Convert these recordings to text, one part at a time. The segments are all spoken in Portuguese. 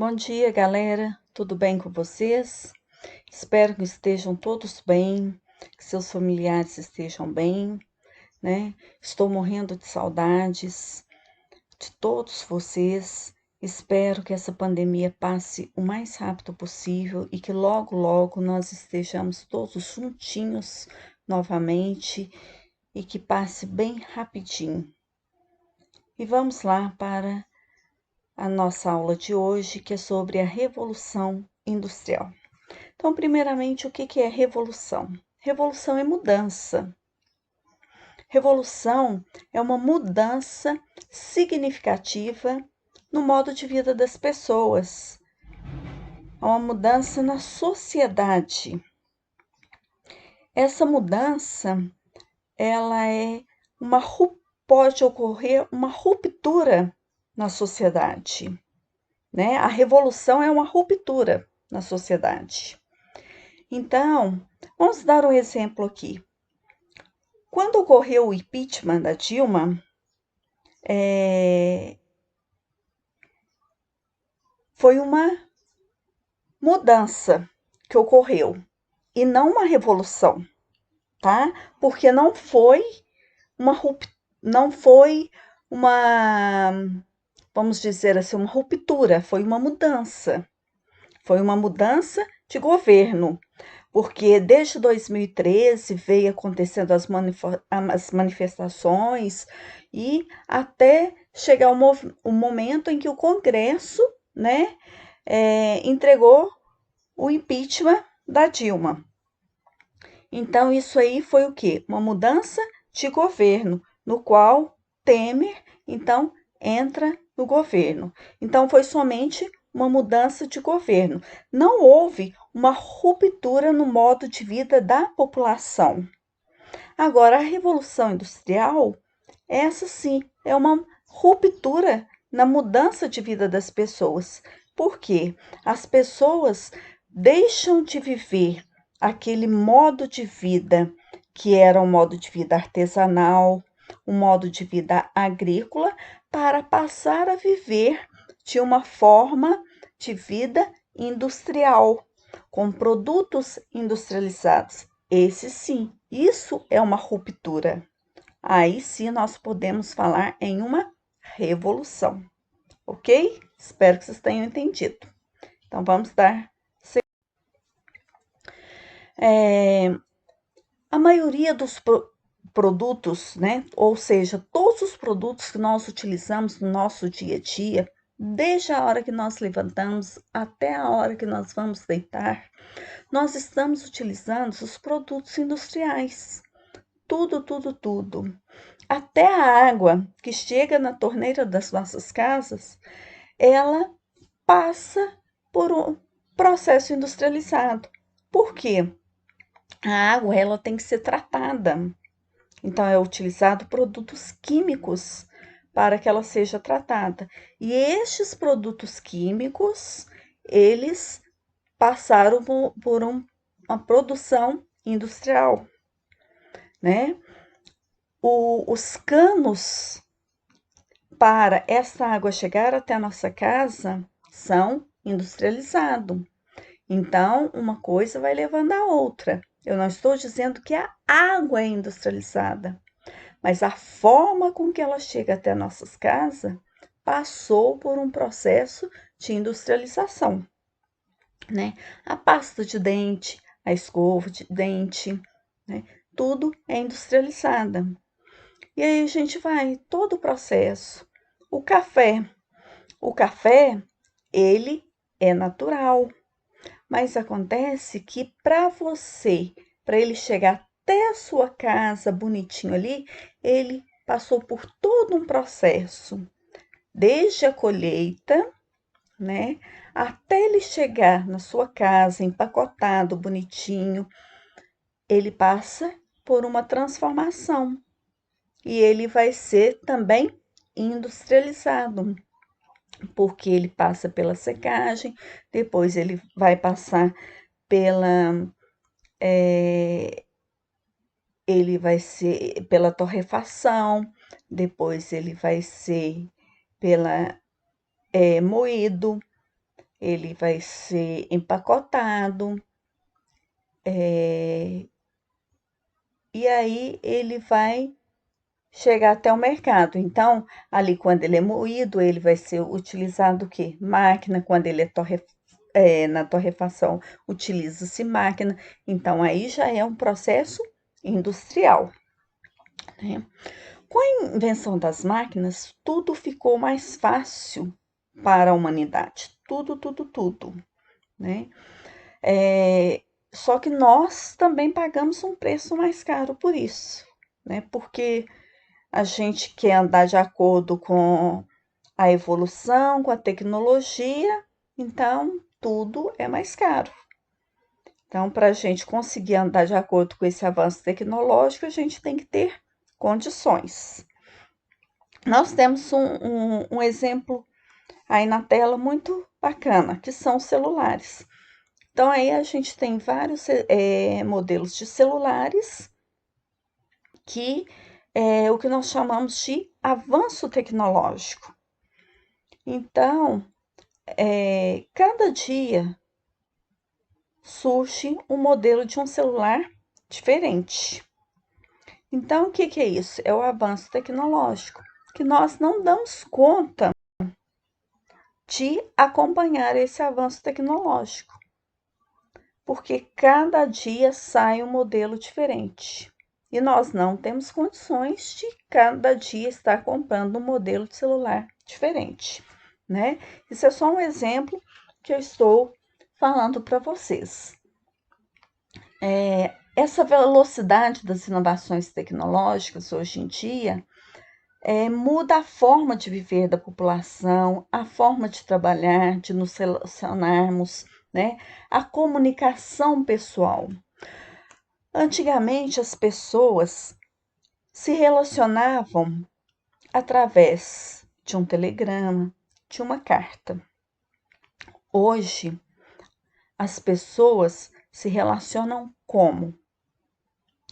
Bom dia, galera. Tudo bem com vocês? Espero que estejam todos bem, que seus familiares estejam bem, né? Estou morrendo de saudades de todos vocês. Espero que essa pandemia passe o mais rápido possível e que logo, logo nós estejamos todos juntinhos novamente e que passe bem rapidinho. E vamos lá para a nossa aula de hoje, que é sobre a Revolução Industrial. Então, primeiramente, o que é revolução? Revolução é mudança. Revolução é uma mudança significativa no modo de vida das pessoas. É uma mudança na sociedade. Essa mudança, ela pode ocorrer uma ruptura na sociedade, né? A revolução é uma ruptura na sociedade. Então, vamos dar um exemplo aqui. Quando ocorreu o impeachment da Dilma, foi uma mudança que ocorreu e não uma revolução, tá? Porque não foi uma, vamos dizer assim, uma ruptura, foi uma mudança. Foi uma mudança de governo, porque desde 2013 veio acontecendo as manifestações e até chegar o momento em que o Congresso, né, entregou o impeachment da Dilma. Então, isso aí foi o quê? Uma mudança de governo, no qual Temer, então, entra no governo. Então, foi somente uma mudança de governo. Não houve uma ruptura no modo de vida da população. Agora, a Revolução Industrial, essa sim, é uma ruptura na mudança de vida das pessoas. Por quê? As pessoas deixam de viver aquele modo de vida que era um modo de vida artesanal, um modo de vida agrícola, para passar a viver de uma forma de vida industrial, com produtos industrializados. Esse sim, isso é uma ruptura. Aí sim nós podemos falar em uma revolução, ok? Espero que vocês tenham entendido. Então vamos dar. A maioria dos produtos, né? Ou seja, todos os produtos que nós utilizamos no nosso dia a dia, desde a hora que nós levantamos até a hora que nós vamos deitar, nós estamos utilizando os produtos industriais. Tudo, tudo, tudo. Até a água que chega na torneira das nossas casas, ela passa por um processo industrializado. Por quê? A água ela tem que ser tratada. Então é utilizado produtos químicos para que ela seja tratada. E estes produtos químicos, eles passaram por uma produção industrial, né? Os canos para essa água chegar até a nossa casa são industrializados. Então, uma coisa vai levando a outra. Eu não estou dizendo que a água é industrializada, mas a forma com que ela chega até nossas casas passou por um processo de industrialização, né? A pasta de dente, a escova de dente, né? Tudo é industrializada. E aí a gente vai todo o processo. O café, ele é natural, mas acontece que para ele chegar até a sua casa bonitinho ali, ele passou por todo um processo, desde a colheita, né, até ele chegar na sua casa empacotado, bonitinho, ele passa por uma transformação e ele vai ser também industrializado, porque ele passa pela secagem, depois ele vai passar pela ele vai ser pela torrefação, depois ele vai ser pela moído, ele vai ser empacotado, e aí ele vai chegar até o mercado. Então, ali quando ele é moído, ele vai ser utilizado o quê? Máquina, quando ele na torrefação, utiliza-se máquina. Então, aí já é um processo industrial, né? Com a invenção das máquinas, tudo ficou mais fácil para a humanidade. Tudo, tudo, tudo, né? Só que nós também pagamos um preço mais caro por isso, né? Porque a gente quer andar de acordo com a evolução, com a tecnologia, então tudo é mais caro. Então, para a gente conseguir andar de acordo com esse avanço tecnológico, a gente tem que ter condições. Nós temos um exemplo aí na tela muito bacana, que são os celulares. Então, aí a gente tem vários modelos de celulares que é o que nós chamamos de avanço tecnológico. Então, cada dia surge um modelo de um celular diferente. Então, o que é isso? É o avanço tecnológico, que nós não damos conta de acompanhar esse avanço tecnológico, porque cada dia sai um modelo diferente. E nós não temos condições de cada dia estar comprando um modelo de celular diferente, né? Isso é só um exemplo que eu estou falando para vocês. Essa velocidade das inovações tecnológicas hoje em dia muda a forma de viver da população, a forma de trabalhar, de nos relacionarmos, né? A comunicação pessoal. Antigamente, as pessoas se relacionavam através de um telegrama, de uma carta. Hoje, as pessoas se relacionam como?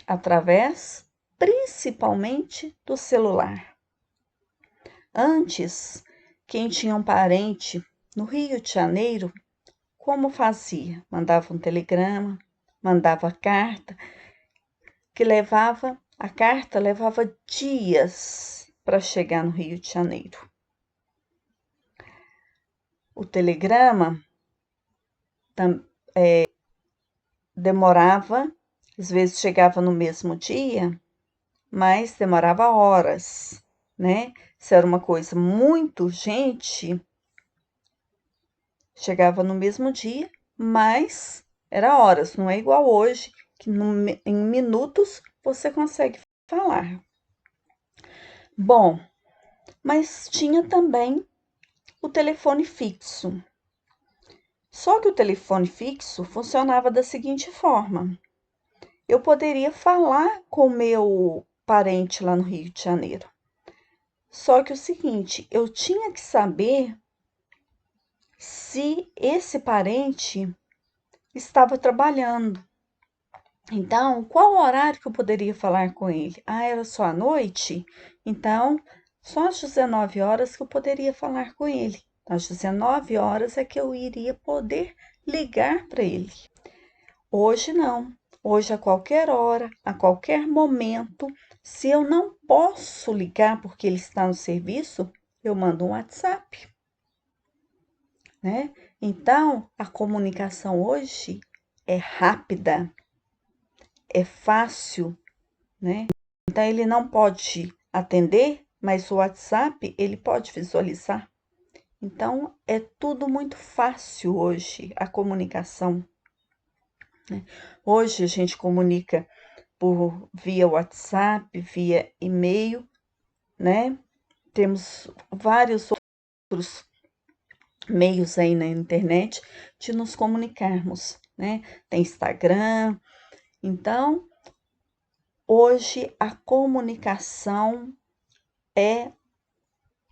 Através, principalmente, do celular. Antes, quem tinha um parente no Rio de Janeiro, como fazia? Mandava um telegrama, mandava carta, a carta levava dias para chegar no Rio de Janeiro. O telegrama demorava, às vezes chegava no mesmo dia, mas demorava horas, né? Se era uma coisa muito urgente, chegava no mesmo dia, mas era horas, não é igual hoje, que em minutos você consegue falar. Bom, mas tinha também o telefone fixo. Só que o telefone fixo funcionava da seguinte forma: eu poderia falar com meu parente lá no Rio de Janeiro. Só que o seguinte, eu tinha que saber se esse parente estava trabalhando. Então, qual o horário que eu poderia falar com ele? Ah, era só à noite? Então, só às 19 horas que eu poderia falar com ele. Às 19 horas é que eu iria poder ligar para ele. Hoje não. Hoje, a qualquer hora, a qualquer momento, se eu não posso ligar porque ele está no serviço, eu mando um WhatsApp, né? Então, a comunicação hoje é rápida, é fácil, né? Então, ele não pode atender, mas o WhatsApp ele pode visualizar. Então, é tudo muito fácil hoje, a comunicação, né? Hoje, a gente comunica via WhatsApp, via e-mail, né? Temos vários outros meios aí na internet de nos comunicarmos, né? Tem Instagram. Então, hoje a comunicação é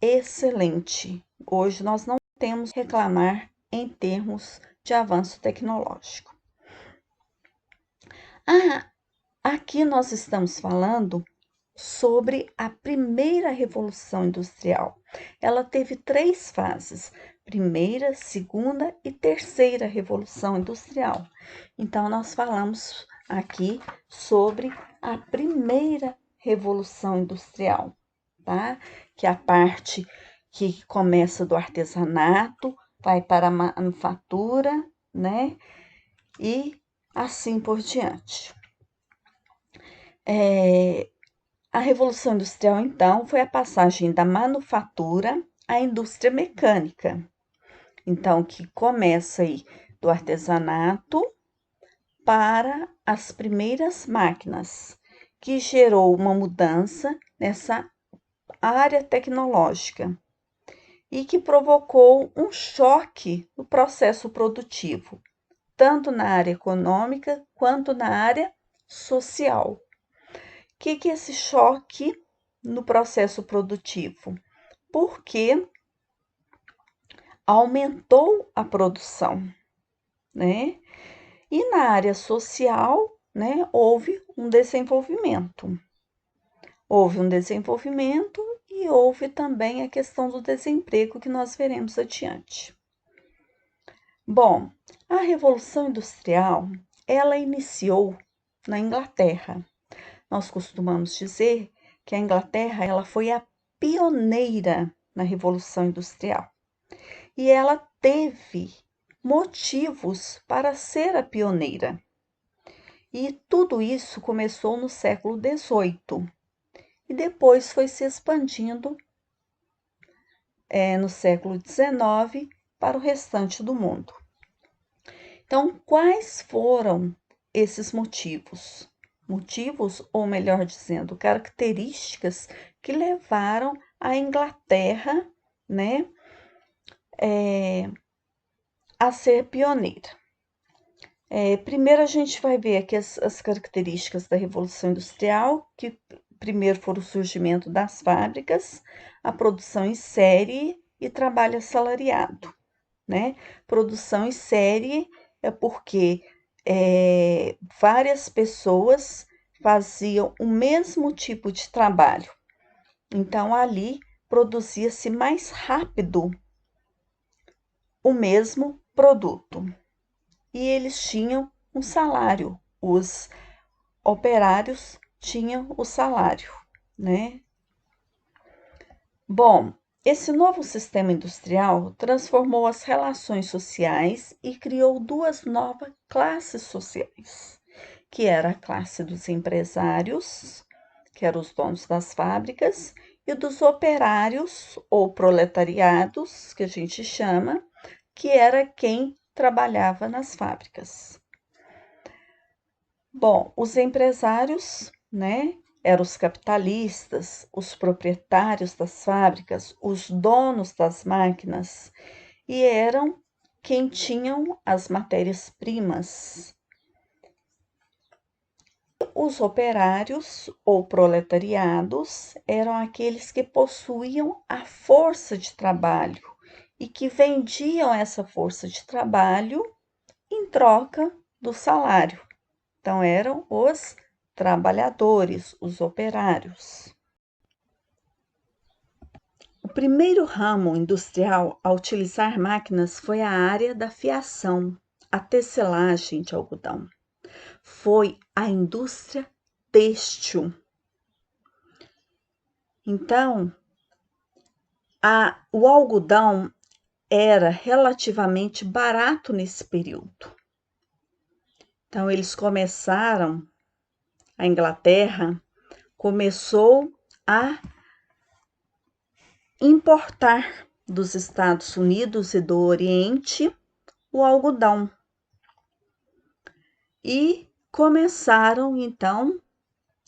excelente. Hoje nós não temos que reclamar em termos de avanço tecnológico. Aqui nós estamos falando sobre a primeira revolução industrial. Ela teve 3 fases. primeira, segunda e terceira revolução industrial. Então, nós falamos aqui sobre a primeira revolução industrial, tá? Que é a parte que começa do artesanato, vai para a manufatura, né? E assim por diante. A Revolução Industrial, então, foi a passagem da manufatura à indústria mecânica. Então, que começa aí do artesanato para as primeiras máquinas, que gerou uma mudança nessa área tecnológica e que provocou um choque no processo produtivo, tanto na área econômica quanto na área social. O que é esse choque no processo produtivo? Porque aumentou a produção, né? E na área social, né, houve um desenvolvimento. Houve um desenvolvimento e houve também a questão do desemprego que nós veremos adiante. Bom, a Revolução Industrial, ela iniciou na Inglaterra. Nós costumamos dizer que a Inglaterra, ela foi a pioneira na Revolução Industrial. E ela teve motivos para ser a pioneira. E tudo isso começou no século XVIII e depois foi se expandindo no século XIX para o restante do mundo. Então, quais foram esses motivos? Motivos, ou melhor dizendo, características que levaram a Inglaterra, né, a ser pioneira. Primeiro a gente vai ver aqui as características da Revolução Industrial, que primeiro foram o surgimento das fábricas, a produção em série e trabalho assalariado, né? Produção em série é porque várias pessoas faziam o mesmo tipo de trabalho. Então, ali produzia-se mais rápido o mesmo produto. E eles tinham um salário, os operários tinham o salário, né? Bom, esse novo sistema industrial transformou as relações sociais e criou duas novas classes sociais, que era a classe dos empresários, que eram os donos das fábricas, e dos operários ou proletariados, que a gente chama, que era quem trabalhava nas fábricas. Bom, os empresários, né, eram os capitalistas, os proprietários das fábricas, os donos das máquinas e eram quem tinham as matérias-primas. Os operários ou proletariados eram aqueles que possuíam a força de trabalho e que vendiam essa força de trabalho em troca do salário. Então, eram os trabalhadores, os operários. O primeiro ramo industrial a utilizar máquinas foi a área da fiação, a tecelagem de algodão. Foi a indústria têxtil. Então, o algodão era relativamente barato nesse período. Então, eles começaram, a Inglaterra começou a importar dos Estados Unidos e do Oriente o algodão. E começaram, então,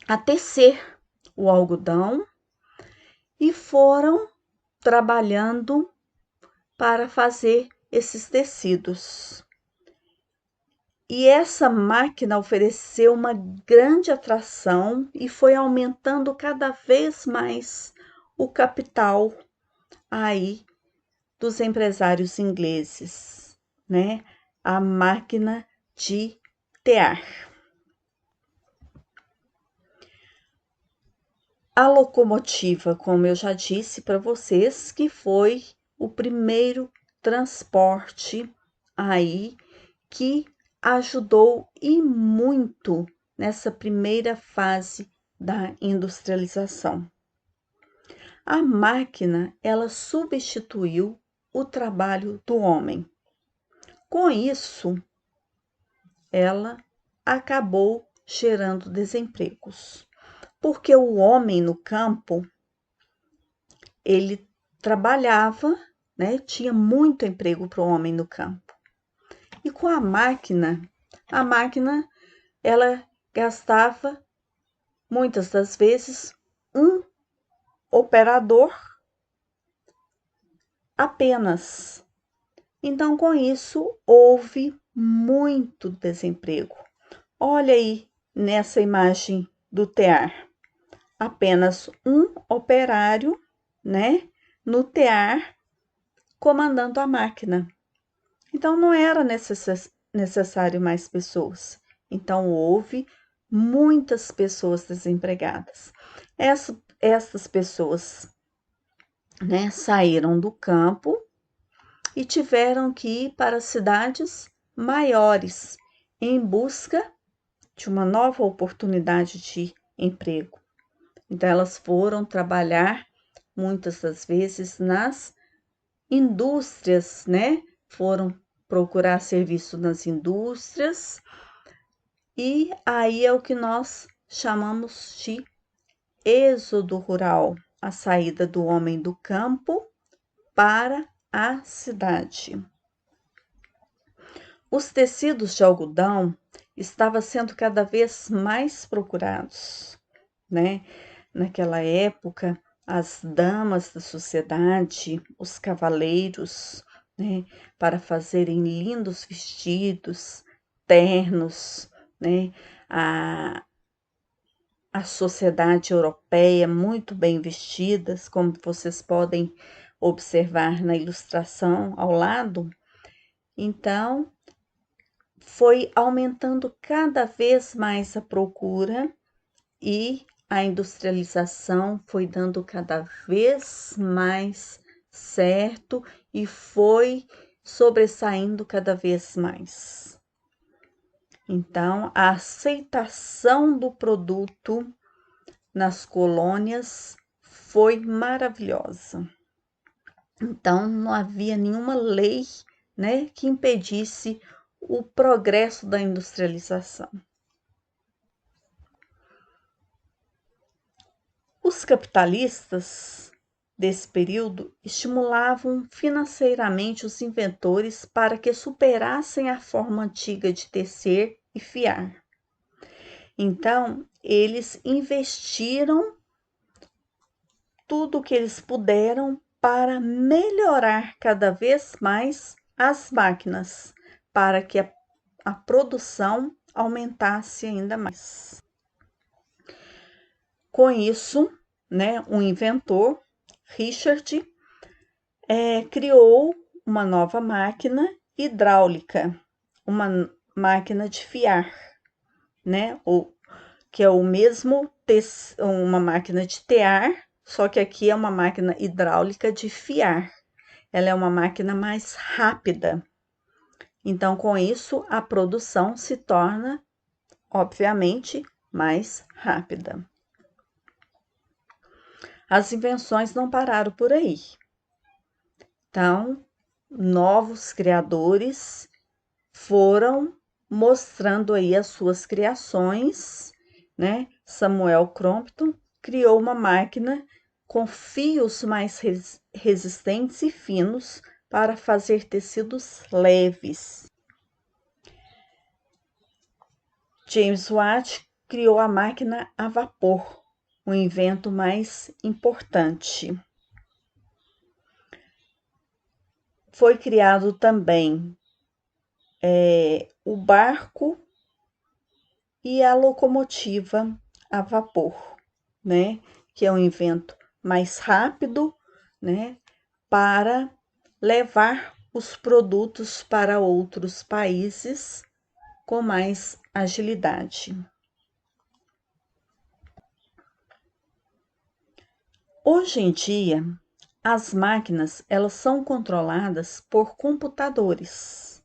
a tecer o algodão e foram trabalhando para fazer esses tecidos. E essa máquina ofereceu uma grande atração e foi aumentando cada vez mais o capital aí dos empresários ingleses, né? A máquina de tear. A locomotiva, como eu já disse para vocês, que foi o primeiro transporte aí que ajudou e muito nessa primeira fase da industrialização. A máquina, ela substituiu o trabalho do homem. Com isso, ela acabou gerando desempregos, porque o homem no campo, ele trabalhava, né? Tinha muito emprego para o homem no campo. E com a máquina ela gastava muitas das vezes um operador apenas. Então, com isso, houve muito desemprego. Olha aí nessa imagem do tear, apenas um operário, né, no tear, comandando a máquina. Então, não era necessário mais pessoas. Então, houve muitas pessoas desempregadas. Essas pessoas, né, saíram do campo e tiveram que ir para cidades maiores em busca de uma nova oportunidade de emprego. Então, elas foram trabalhar muitas das vezes nas indústrias, né? Foram procurar serviço nas indústrias, e aí é o que nós chamamos de êxodo rural, a saída do homem do campo para a cidade. Os tecidos de algodão estavam sendo cada vez mais procurados, né? Naquela época, as damas da sociedade, os cavaleiros, né, para fazerem lindos vestidos, ternos, né? A sociedade europeia muito bem vestidas, como vocês podem observar na ilustração ao lado. Então, foi aumentando cada vez mais a procura e a industrialização foi dando cada vez mais certo e foi sobressaindo cada vez mais. Então, a aceitação do produto nas colônias foi maravilhosa. Então, não havia nenhuma lei, né, que impedisse o progresso da industrialização. Os capitalistas desse período estimulavam financeiramente os inventores para que superassem a forma antiga de tecer e fiar. Então, eles investiram tudo o que eles puderam para melhorar cada vez mais as máquinas, para que a produção aumentasse ainda mais. Com isso, né, um inventor, Richard, criou uma nova máquina hidráulica, uma máquina de fiar, né, que é o mesmo, uma máquina de tear, só que aqui é uma máquina hidráulica de fiar. Ela é uma máquina mais rápida. Então, com isso, a produção se torna, obviamente, mais rápida. As invenções não pararam por aí. Então, novos criadores foram mostrando aí as suas criações, né? Samuel Crompton criou uma máquina com fios mais resistentes e finos para fazer tecidos leves. James Watt criou a máquina a vapor, um invento mais importante. Foi criado também o barco e a locomotiva a vapor, né? Que é um invento mais rápido, né? Para levar os produtos para outros países com mais agilidade. Hoje em dia, As máquinas, elas são controladas por computadores.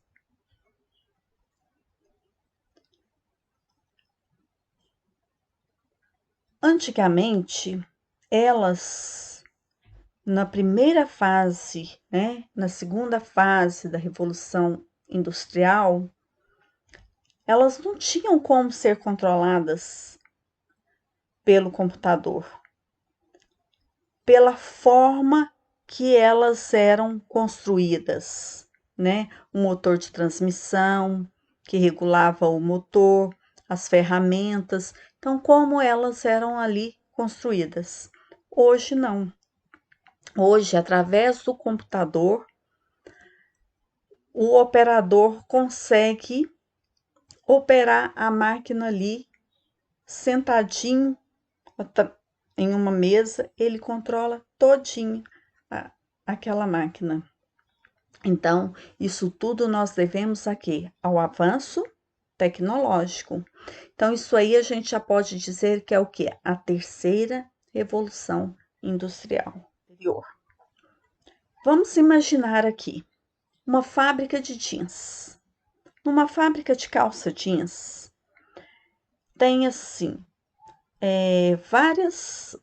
Antigamente, elas, na primeira fase, né, na segunda fase da Revolução Industrial, elas não tinham como ser controladas pelo computador, pela forma que elas eram construídas, né? O motor de transmissão que regulava o motor, as ferramentas, então como elas eram ali construídas. Hoje não. Hoje, através do computador, o operador consegue operar a máquina ali sentadinho em uma mesa, ele controla todinho aquela máquina. Então, isso tudo nós devemos a quê? Ao avanço tecnológico. Então, isso aí a gente já pode dizer que é o quê? A terceira revolução industrial. Vamos imaginar aqui uma fábrica de jeans. Numa fábrica de calça jeans, tem assim,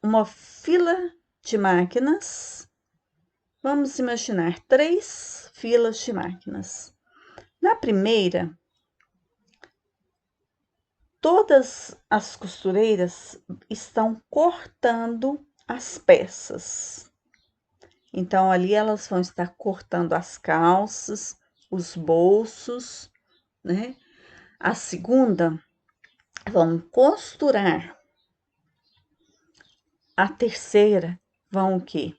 uma fila de máquinas. Vamos imaginar 3 filas de máquinas. Na primeira, todas as costureiras estão cortando as peças. Então, ali elas vão estar cortando as calças, os bolsos, né? A segunda, vão costurar. A terceira, vão o quê?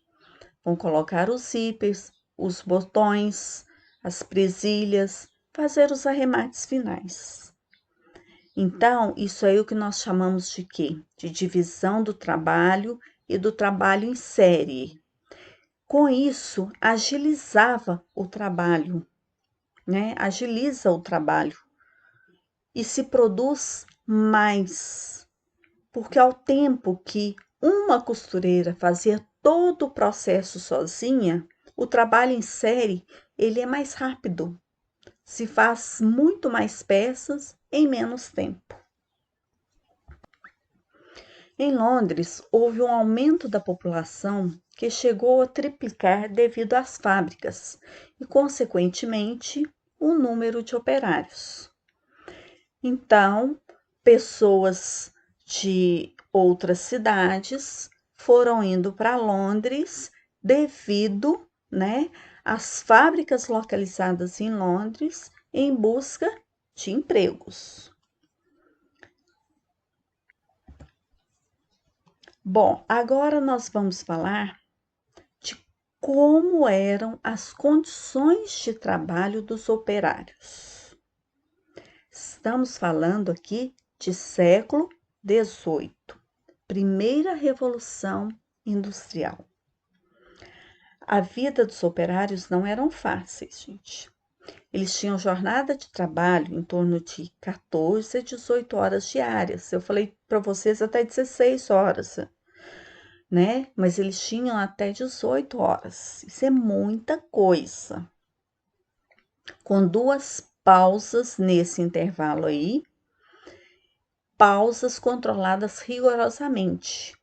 Vão colocar os zíperes, os botões, as presilhas, fazer os arremates finais. Então, isso aí é o que nós chamamos de quê? De divisão do trabalho e do trabalho em série. Com isso, agilizava o trabalho, né? Agiliza o trabalho e se produz mais, porque ao tempo que uma costureira fazia todo o processo sozinha, o trabalho em série, ele é mais rápido. Se faz muito mais peças em menos tempo. Em Londres, houve um aumento da população que chegou a triplicar devido às fábricas e, consequentemente, o número de operários. Então, pessoas de outras cidades foram indo para Londres devido, né, às fábricas localizadas em Londres em busca de empregos. Bom, agora nós vamos falar de como eram as condições de trabalho dos operários. Estamos falando aqui de século XVIII, primeira revolução industrial. A vida dos operários não eram fáceis, gente. Eles tinham jornada de trabalho em torno de 14 a 18 horas diárias. Eu falei para vocês até 16 horas, né? Mas eles tinham até 18 horas. Isso é muita coisa. Com 2 pausas nesse intervalo aí, pausas controladas rigorosamente.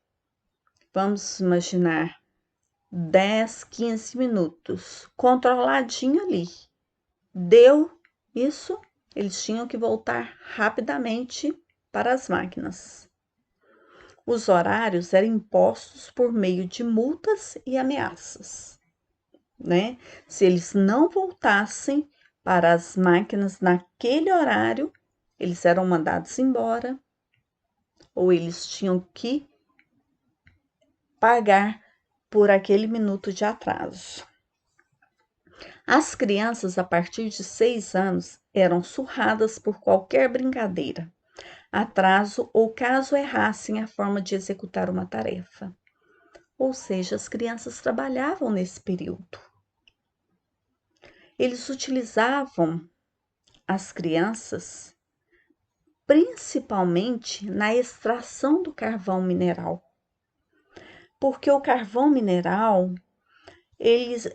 Vamos imaginar 10, 15 minutos, controladinho ali. Deu isso, eles tinham que voltar rapidamente para as máquinas. Os horários eram impostos por meio de multas e ameaças, né? Se eles não voltassem para as máquinas naquele horário, eles eram mandados embora ou eles tinham que pagar por aquele minuto de atraso. As crianças a partir de 6 anos eram surradas por qualquer brincadeira, atraso ou caso errassem a forma de executar uma tarefa. Ou seja, as crianças trabalhavam nesse período. Eles utilizavam as crianças principalmente na extração do carvão mineral, porque o carvão mineral eles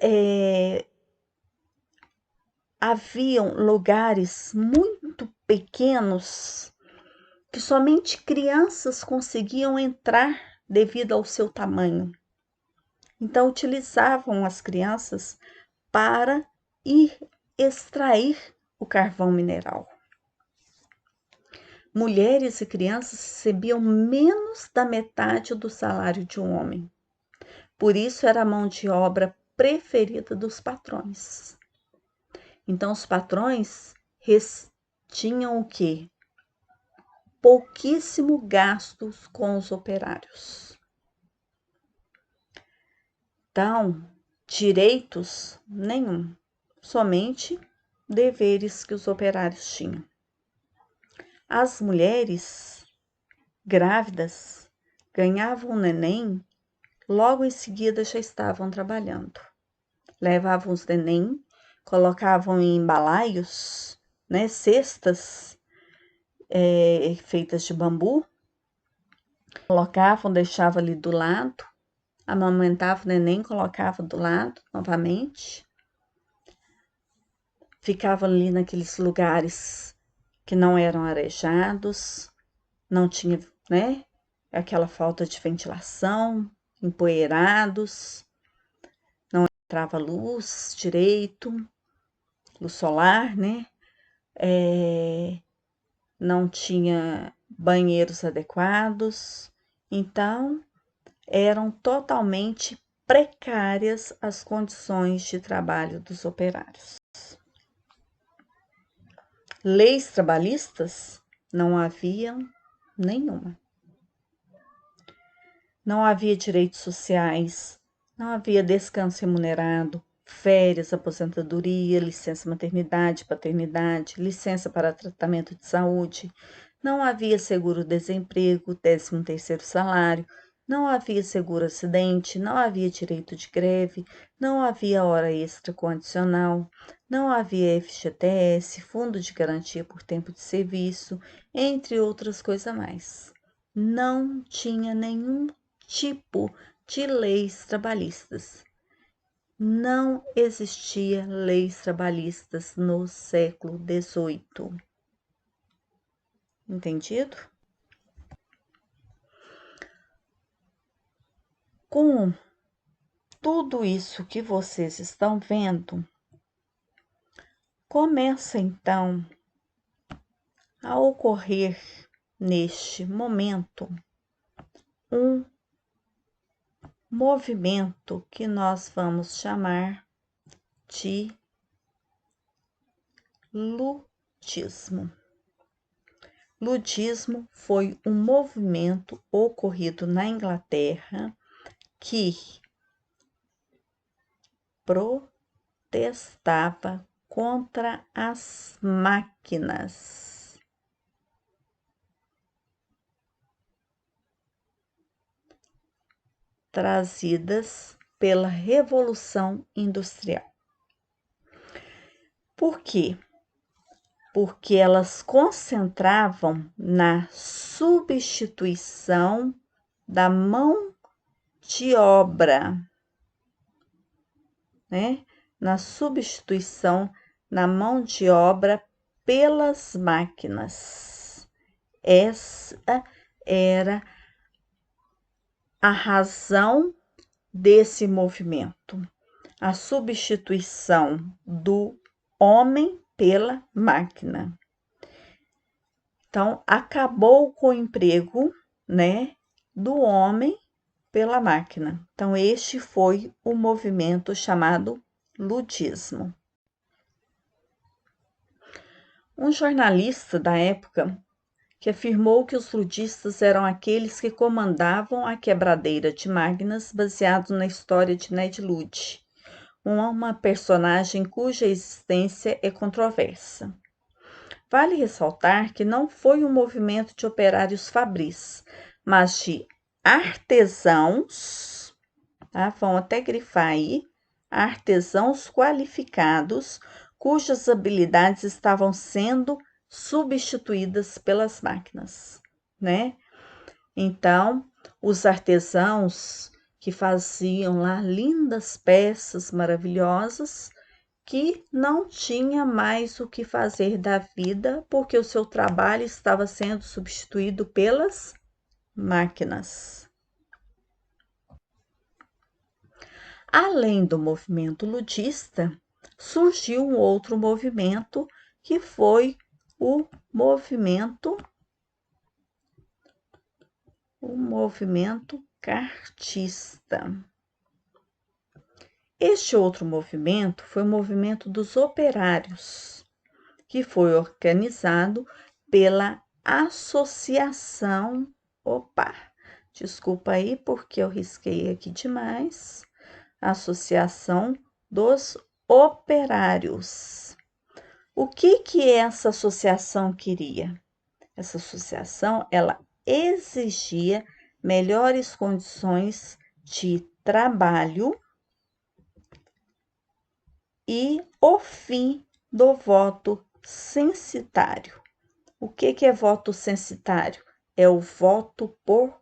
haviam lugares muito pequenos que somente crianças conseguiam entrar devido ao seu tamanho. Então, utilizavam as crianças para ir extrair o carvão mineral. Mulheres e crianças recebiam menos da metade do salário de um homem. Por isso, era a mão de obra preferida dos patrões. Então, os patrões tinham o quê? Pouquíssimo gastos com os operários. Então, direitos nenhum, somente deveres que os operários tinham. As mulheres grávidas ganhavam o neném, logo em seguida já estavam trabalhando. Levavam os neném, colocavam em balaios, né, cestas feitas de bambu, colocavam, deixavam ali do lado, amamentava o neném, colocava do lado novamente, ficava ali naqueles lugares que não eram arejados, não tinha, né, aquela falta de ventilação, empoeirados, não entrava luz direito, luz solar, né, não tinha banheiros adequados, então eram totalmente precárias as condições de trabalho dos operários. Leis trabalhistas não havia nenhuma. Não havia direitos sociais, não havia descanso remunerado, férias, aposentadoria, licença maternidade, paternidade, licença para tratamento de saúde, não havia seguro-desemprego, 13º salário, não havia seguro-acidente, não havia direito de greve, não havia hora extra condicional, não havia FGTS, Fundo de Garantia por Tempo de Serviço, entre outras coisas mais. Não tinha nenhum tipo de leis trabalhistas. Não existia leis trabalhistas no século XVIII. Entendido? Com tudo isso que vocês estão vendo, começa então a ocorrer neste momento um movimento que nós vamos chamar de ludismo. Ludismo foi um movimento ocorrido na Inglaterra que protestava contra as máquinas. Trazidas pela Revolução Industrial. Por quê? Porque elas concentravam na substituição da mão de obra, né? Na substituição na mão de obra pelas máquinas. Essa era a razão desse movimento, a substituição do homem pela máquina. Então, acabou com o emprego, né, do homem pela máquina. Então, este foi o movimento chamado ludismo. Um jornalista da época que afirmou que os ludistas eram aqueles que comandavam a quebradeira de máquinas, baseado na história de Ned Ludd, uma personagem cuja existência é controversa. Vale ressaltar que não foi um movimento de operários fabris, mas de artesãos, tá? Vão até grifar aí, artesãos qualificados, cujas habilidades estavam sendo substituídas pelas máquinas, né? Então, os artesãos que faziam lá lindas peças maravilhosas, que não tinha mais o que fazer da vida, porque o seu trabalho estava sendo substituído pelas máquinas. Além do movimento ludista, surgiu um outro movimento que foi o movimento cartista. Este outro movimento foi o movimento dos operários, que foi organizado pela Associação. Opa, desculpa aí porque eu risquei aqui demais. Associação dos Operários. O que essa associação queria? Essa associação, ela exigia melhores condições de trabalho e o fim do voto censitário. O que é voto censitário? É o voto por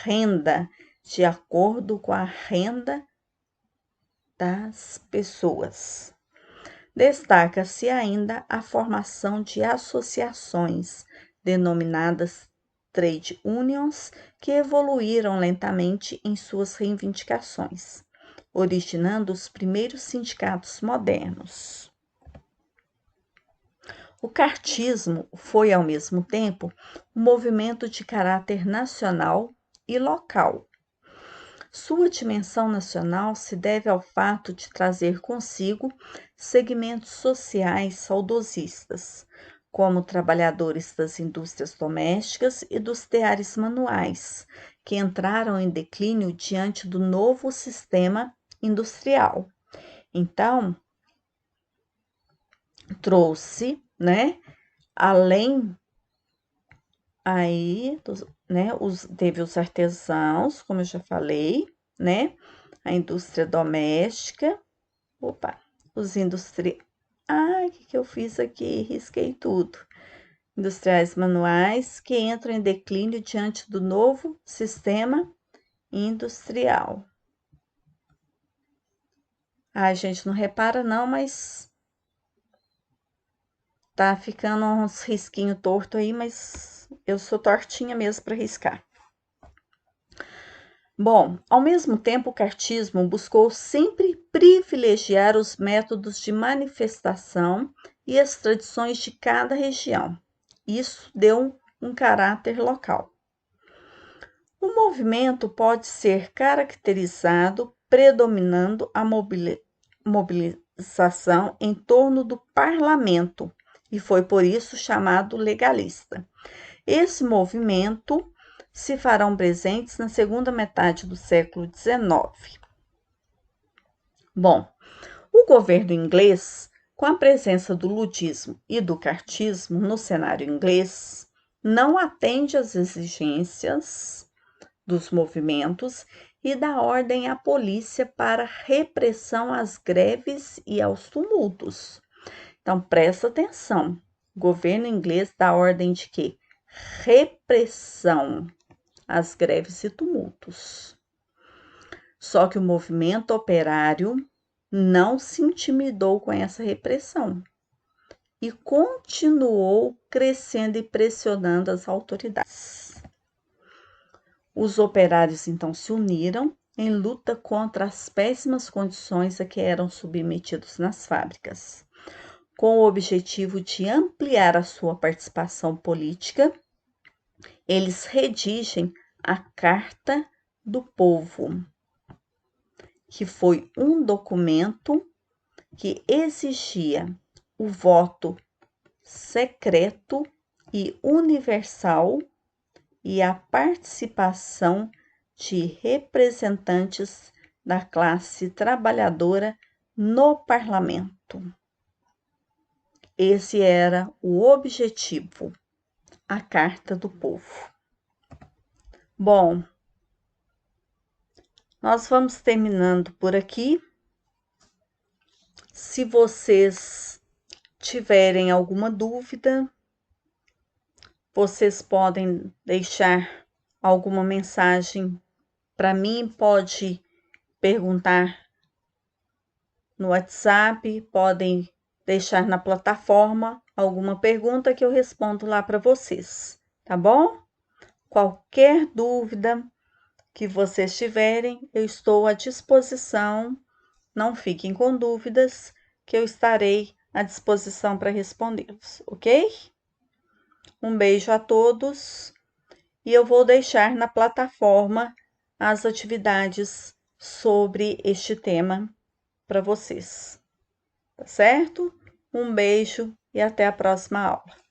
renda, de acordo com a renda das pessoas. Destaca-se ainda a formação de associações, denominadas trade unions, que evoluíram lentamente em suas reivindicações, originando os primeiros sindicatos modernos. O cartismo foi, ao mesmo tempo, um movimento de caráter nacional e local. Sua dimensão nacional se deve ao fato de trazer consigo segmentos sociais saudosistas, como trabalhadores das indústrias domésticas e dos teares manuais, que entraram em declínio diante do novo sistema industrial. Então, trouxe, além aí, teve os artesãos, como eu já falei, a indústria doméstica, os industriais, o que eu fiz aqui? Risquei tudo. Industriais manuais que entram em declínio diante do novo sistema industrial. Gente, não repara não, mas tá ficando uns risquinhos torto aí, mas eu sou tortinha mesmo para riscar. Bom, ao mesmo tempo, o cartismo buscou sempre privilegiar os métodos de manifestação e as tradições de cada região. Isso deu um caráter local. O movimento pode ser caracterizado predominando a mobilização em torno do parlamento, e foi por isso chamado legalista. Esse movimento se farão presentes na segunda metade do século XIX. Bom, o governo inglês, com a presença do ludismo e do cartismo no cenário inglês, não atende às exigências dos movimentos e dá ordem à polícia para repressão às greves e aos tumultos. Então, presta atenção. O governo inglês dá ordem de quê? Repressão às greves e tumultos. Só que o movimento operário não se intimidou com essa repressão e continuou crescendo e pressionando as autoridades. Os operários então se uniram em luta contra as péssimas condições a que eram submetidos nas fábricas, com o objetivo de ampliar a sua participação política. Eles redigem a Carta do Povo, que foi um documento que exigia o voto secreto e universal e a participação de representantes da classe trabalhadora no parlamento. Esse era o objetivo, a Carta do Povo. Bom, nós vamos terminando por aqui. Se vocês tiverem alguma dúvida, vocês podem deixar alguma mensagem para mim, pode perguntar no WhatsApp, podem deixar na plataforma alguma pergunta que eu respondo lá para vocês, tá bom? Qualquer dúvida que vocês tiverem, eu estou à disposição. Não fiquem com dúvidas, que eu estarei à disposição para respondê-los, ok? Um beijo a todos e eu vou deixar na plataforma as atividades sobre este tema para vocês, tá certo? Um beijo e até a próxima aula.